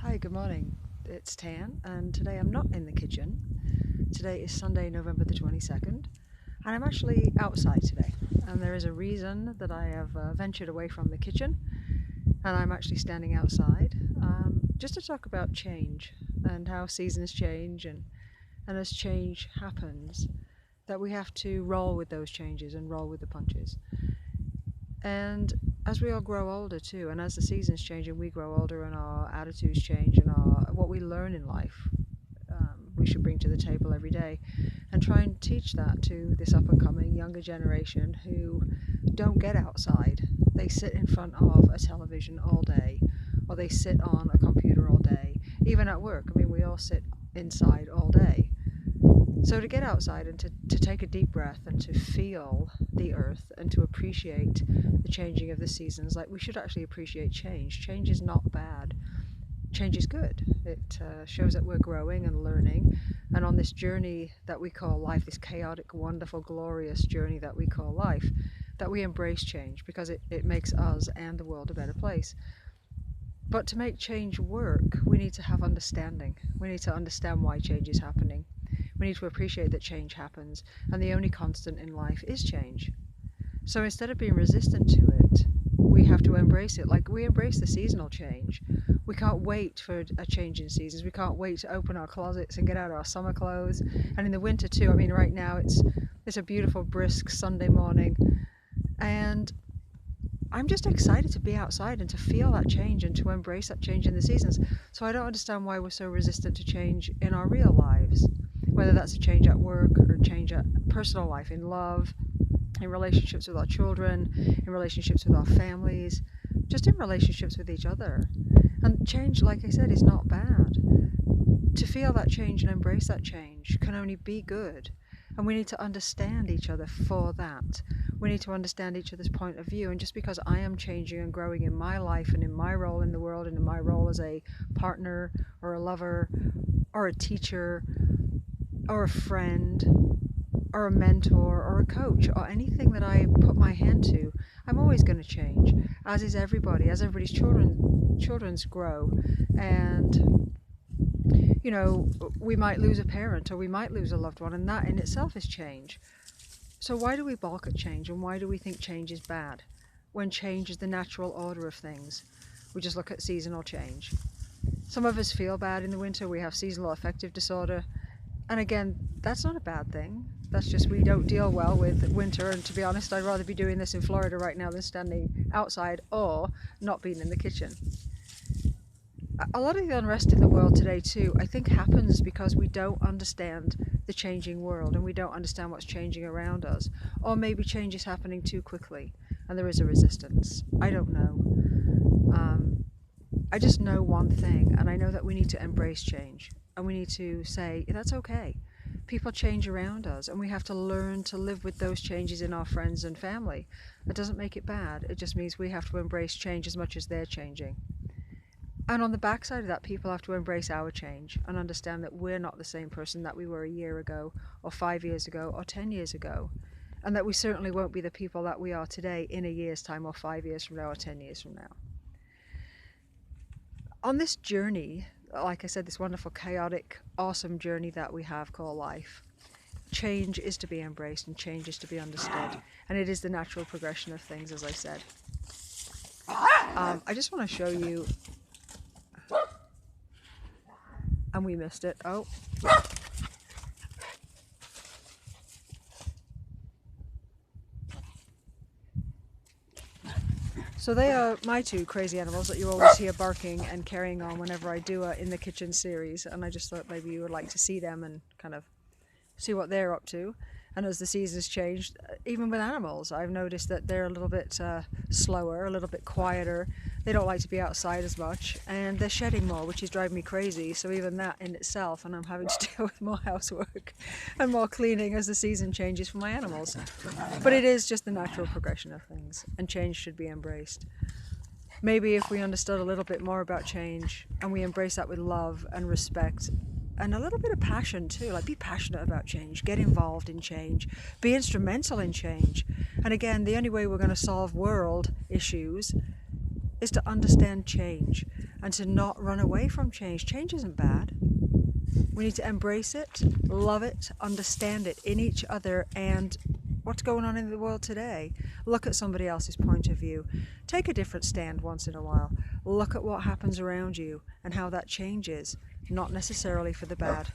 Hi, good morning. It's Tan, and today I'm not in the kitchen. Today is Sunday, November the 22nd, and I'm actually outside today. And there is a reason that I have ventured away from the kitchen, and I'm actually standing outside just to talk about change and how seasons change, and as change happens, that we have to roll with those changes and roll with the punches. And as we all grow older too, and as the seasons change and we grow older and our attitudes change and what we learn in life, we should bring to the table every day and try and teach that to this up and coming younger generation who don't get outside. They sit in front of a television all day, or they sit on a computer all day, even at work. I mean, we all sit inside all day. So to get outside and to take a deep breath and to feel the earth and to appreciate the changing of the seasons, like we should actually appreciate change. Change is not bad. Change is good. It shows that we're growing and learning, and on this journey that we call life, this chaotic, wonderful, glorious journey that we call life, that we embrace change because it makes us and the world a better place. But to make change work, we need to have understanding. We need to understand why change is happening. We need to appreciate that change happens, and the only constant in life is change. So instead of being resistant to it, we have to embrace it. Like we embrace the seasonal change. We can't wait for a change in seasons. We can't wait to open our closets and get out our summer clothes. And in the winter too. I mean, right now it's a beautiful, brisk Sunday morning, and I'm just excited to be outside and to feel that change and to embrace that change in the seasons. So I don't understand why we're so resistant to change in our real lives, whether that's a change at work or a change at personal life, in love, in relationships with our children, in relationships with our families, just in relationships with each other. And change, like I said, is not bad. To feel that change and embrace that change can only be good. And we need to understand each other for that. We need to understand each other's point of view. And just because I am changing and growing in my life and in my role in the world and in my role as a partner or a lover or a teacher or a friend or a mentor or a coach or anything that I put my hand to, I'm always going to change, as is everybody, as everybody's children's grow. And you know, we might lose a parent or we might lose a loved one, and that in itself is change. So why do we balk at change, and why do we think change is bad when change is the natural order of things? We just look at seasonal change. Some of us feel bad in the winter. We have seasonal affective disorder, and again, that's not a bad thing. That's just we don't deal well with winter, and to be honest, I'd rather be doing this in Florida right now than standing outside or not being in the kitchen. A lot of the unrest in the world today too, I think, happens because we don't understand the changing world and we don't understand what's changing around us. Or maybe change is happening too quickly and there is a resistance. I don't know. I just know one thing, and I know that we need to embrace change, and we need to say, that's okay. People change around us, and we have to learn to live with those changes in our friends and family. That doesn't make it bad. It just means we have to embrace change as much as they're changing. And on the backside of that, people have to embrace our change and understand that we're not the same person that we were a year ago, or 5 years ago, or 10 years ago. And that we certainly won't be the people that we are today in a year's time, or 5 years from now, or 10 years from now. On this journey, like I said, this wonderful, chaotic, awesome journey that we have called life, change is to be embraced and change is to be understood. And it is the natural progression of things, as I said. I just want to show you. And we missed it. Oh. So they are my two crazy animals that you always hear barking and carrying on whenever I do a In the Kitchen series. And I just thought maybe you would like to see them and kind of see what they're up to. And as the seasons change, even with animals, I've noticed that they're a little bit slower, a little bit quieter. They don't like to be outside as much, and they're shedding more, which is driving me crazy. So even that in itself, and I'm having to deal with more housework and more cleaning as the season changes for my animals. But it is just the natural progression of things, and change should be embraced. Maybe if we understood a little bit more about change, and we embrace that with love and respect, and a little bit of passion too, like be passionate about change, get involved in change, be instrumental in change. And again, the only way we're going to solve world issues is to understand change and to not run away from change. Change isn't bad. We need to embrace it, love it, understand it in each other and what's going on in the world today. Look at somebody else's point of view. Take a different stand once in a while. Look at what happens around you and how that changes, not necessarily for the bad.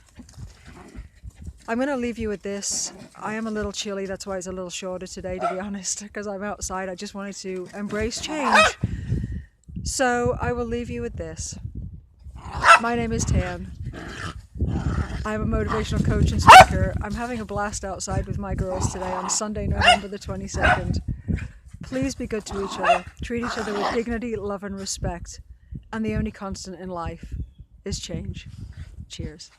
I'm going to leave you with this. I am a little chilly, that's why it's a little shorter today, to be honest, because I'm outside. I just wanted to embrace change. So I will leave you with this. My name is Tan. I'm a motivational coach and speaker. I'm having a blast outside with my girls today on Sunday, November the 22nd. Please be good to each other. Treat each other with dignity, love and respect. And the only constant in life is change. Cheers.